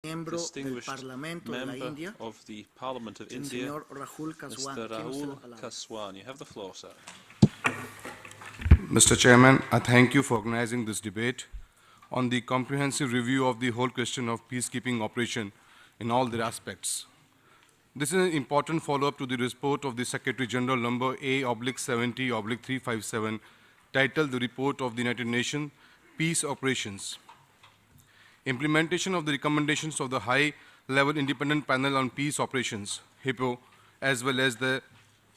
Distinguished member of the Parliament of India, Mr. Rahul Kaswan. You have the floor, sir. Mr. Chairman, I thank you for organizing this debate on the comprehensive review of the whole question of peacekeeping operation in all their aspects. This is an important follow-up to the report of the Secretary General number A/70/357 titled The Report of the United Nations Peace Operations. Implementation of the recommendations of the High-Level Independent Panel on Peace Operations, HIPPO, as well as the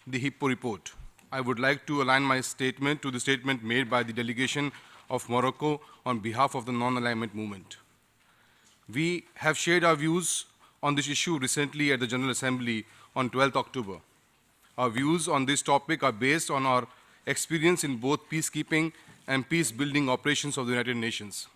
HIPPO report. I would like to align my statement to the statement made by the delegation of Morocco on behalf of the non-alignment movement. We have shared our views on this issue recently at the General Assembly on 12th October. Our views on this topic are based on our experience in both peacekeeping and peace-building operations of the United Nations.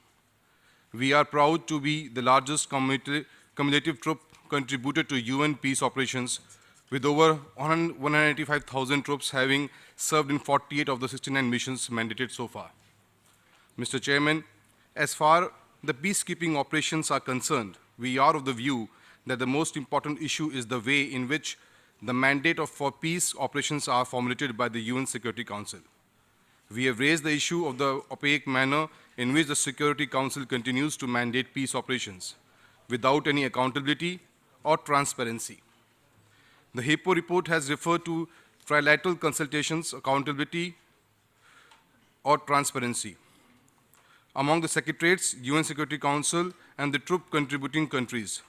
We are proud to be the largest cumulative troop contributor to UN peace operations, with over 185,000 troops having served in 48 of the 69 missions mandated so far. Mr. Chairman, as far the peacekeeping operations are concerned, we are of the view that the most important issue is the way in which the mandate for peace operations are formulated by the UN Security Council. We have raised the issue of the opaque manner in which the Security Council continues to mandate peace operations without any accountability or transparency. The HIPPO report has referred to trilateral consultations, accountability, or transparency among the secretariats, UN Security Council, and the troop contributing countries.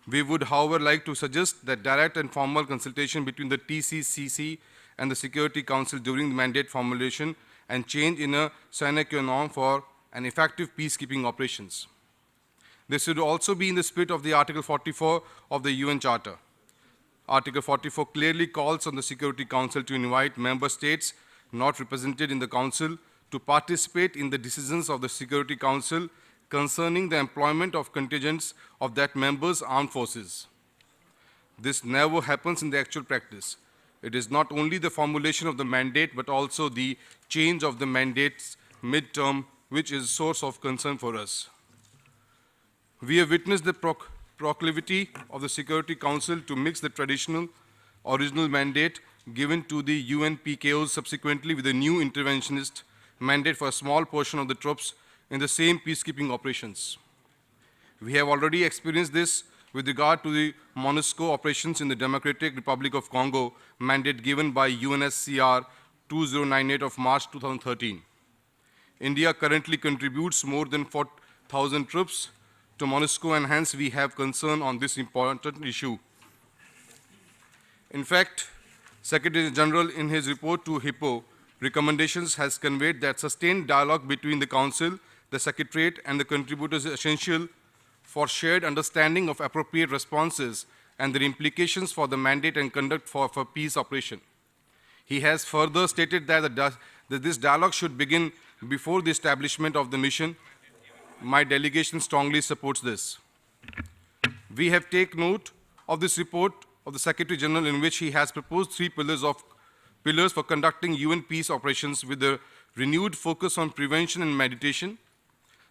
We would, however, like to suggest that direct and formal consultation between the TCCC and the Security Council during the mandate formulation and change in a sine qua non for an effective peacekeeping operations. This should also be in the spirit of the Article 44 of the UN Charter. Article 44 clearly calls on the Security Council to invite member states not represented in the Council to participate in the decisions of the Security Council concerning the employment of contingents of that member's armed forces. This never happens in the actual practice. It is not only the formulation of the mandate, but also the change of the mandates mid-term, which is a source of concern for us. We have witnessed the proclivity of the Security Council to mix the traditional original mandate given to the UN PKOs subsequently with a new interventionist mandate for a small portion of the troops in the same peacekeeping operations. We have already experienced this with regard to the MONUSCO operations in the Democratic Republic of Congo mandate given by UNSCR 2098 of March 2013. India currently contributes more than 4,000 troops to MONUSCO, and hence we have concern on this important issue. In fact, Secretary General in his report to HIPPO recommendations has conveyed that sustained dialogue between the Council, the Secretariat, and the contributors is essential for shared understanding of appropriate responses and their implications for the mandate and conduct for peace operation. He has further stated that this dialogue should begin before the establishment of the mission. My delegation strongly supports this. We have taken note of this report of the Secretary General in which he has proposed 3 pillars for conducting UN peace operations with a renewed focus on prevention and mediation,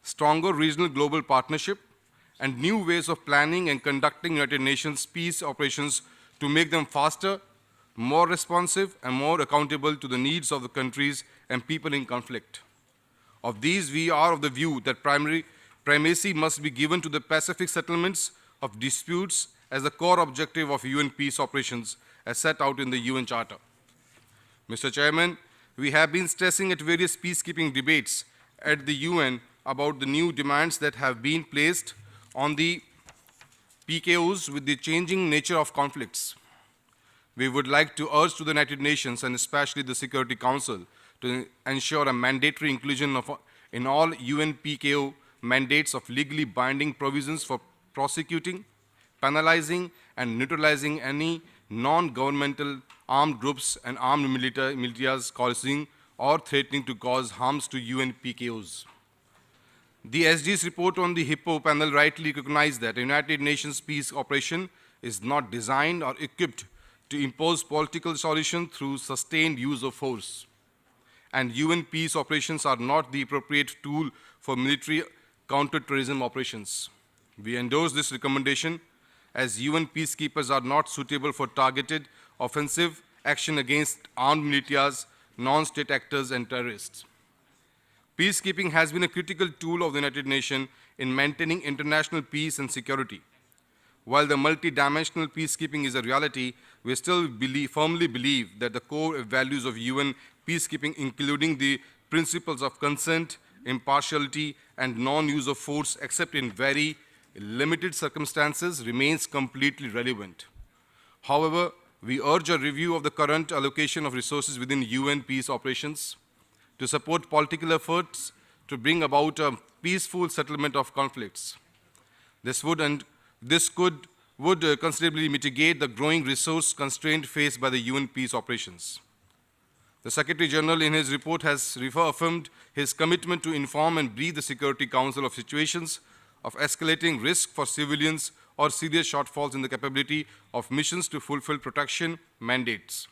stronger regional global partnership, and new ways of planning and conducting United Nations peace operations to make them faster, more responsive, and more accountable to the needs of the countries and people in conflict. Of these, we are of the view that primacy must be given to the pacific settlements of disputes as the core objective of UN peace operations as set out in the UN Charter. Mr. Chairman, we have been stressing at various peacekeeping debates at the UN about the new demands that have been placed on the PKOs with the changing nature of conflicts. We would like to urge to the United Nations and especially the Security Council to ensure a mandatory inclusion in all UN PKO mandates of legally binding provisions for prosecuting, penalizing, and neutralizing any non-governmental armed groups and armed militias causing or threatening to cause harms to UN PKOs. The SG's report on the HIPPO panel rightly recognized that a United Nations peace operation is not designed or equipped to impose political solutions through sustained use of force. And UN peace operations are not the appropriate tool for military counter-terrorism operations. We endorse this recommendation as UN peacekeepers are not suitable for targeted offensive action against armed militias, non-state actors, and terrorists. Peacekeeping has been a critical tool of the United Nations in maintaining international peace and security. While the multidimensional peacekeeping is a reality, we still firmly believe that the core values of UN peacekeeping, including the principles of consent, impartiality, and non-use of force except in very limited circumstances, remains completely relevant. However, we urge a review of the current allocation of resources within UN peace operations to support political efforts to bring about a peaceful settlement of conflicts. This would considerably mitigate the growing resource constraint faced by the UN peace operations. The Secretary General in his report has reaffirmed his commitment to inform and brief the Security Council of situations of escalating risk for civilians or serious shortfalls in the capability of missions to fulfill protection mandates.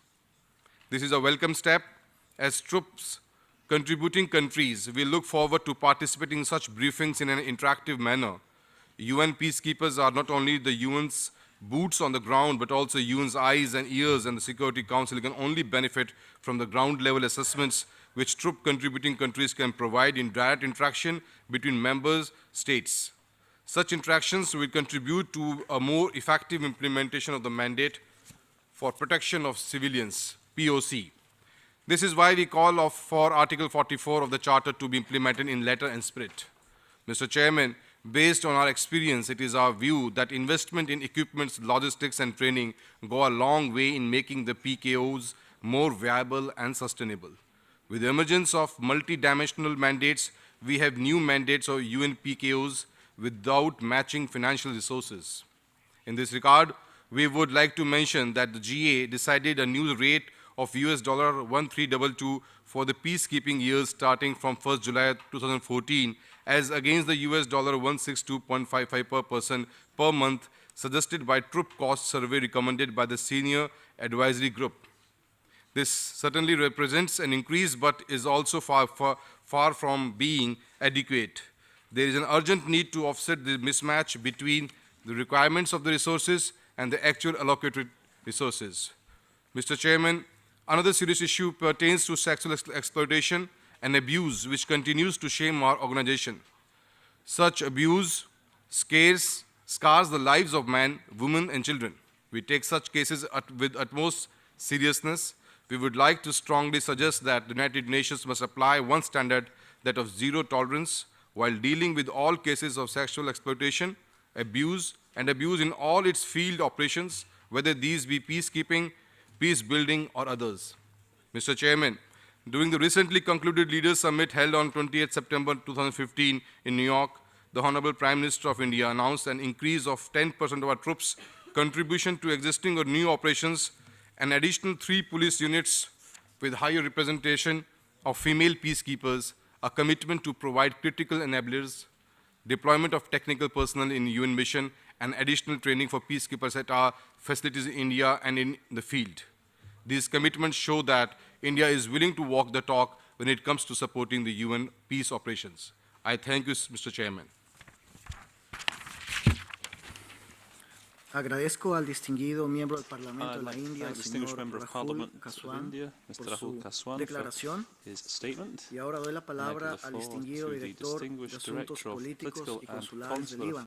This is a welcome step as troops contributing countries will look forward to participating in such briefings in an interactive manner. UN peacekeepers are not only the UN's boots on the ground, but also UN's eyes and ears, and the Security Council can only benefit from the ground-level assessments which troop contributing countries can provide in direct interaction between member states. Such interactions will contribute to a more effective implementation of the mandate for protection of civilians, POC. This is why we call for Article 44 of the Charter to be implemented in letter and spirit. Mr. Chairman, based on our experience, it is our view that investment in equipments, logistics, and training go a long way in making the PKOs more viable and sustainable. With the emergence of multidimensional mandates, we have new mandates of UN PKOs without matching financial resources. In this regard, we would like to mention that the GA decided a new rate of $1322 for the peacekeeping years starting from 1st July 2014 as against the $162.55 per person per month suggested by Troop Cost Survey recommended by the Senior Advisory Group. This certainly represents an increase but is also far from being adequate. There is an urgent need to offset the mismatch between the requirements of the resources and the actual allocated resources. Mr. Chairman, another serious issue pertains to sexual exploitation and abuse, which continues to shame our organization. Such abuse scars the lives of men, women, and children. We take such cases with utmost seriousness. We would like to strongly suggest that the United Nations must apply one standard, that of zero tolerance, while dealing with all cases of sexual exploitation, abuse in all its field operations, whether these be peacekeeping, peace building, or others. Mr. Chairman, during the recently concluded Leaders Summit held on 28 September 2015 in New York, the Honorable Prime Minister of India announced an increase of 10% of our troops' contribution to existing or new operations, an additional 3 police units with higher representation of female peacekeepers, a commitment to provide critical enablers, deployment of technical personnel in UN mission, and additional training for peacekeepers at our facilities in India and in the field. These commitments show that India is willing to walk the talk when it comes to supporting the UN peace operations. I thank you, Mr. Chairman. Agradezco al distinguido miembro del Parlamento de la India, el distinguished señor member of Rahul Parliament of India, Mr. por Rahul su Kaswan, declaración. for his statement. Y ahora doy la palabra And I give the al floor distinguido to the director de distinguished Asuntos Director of Políticos Political y and Consulares del Consular Líbano.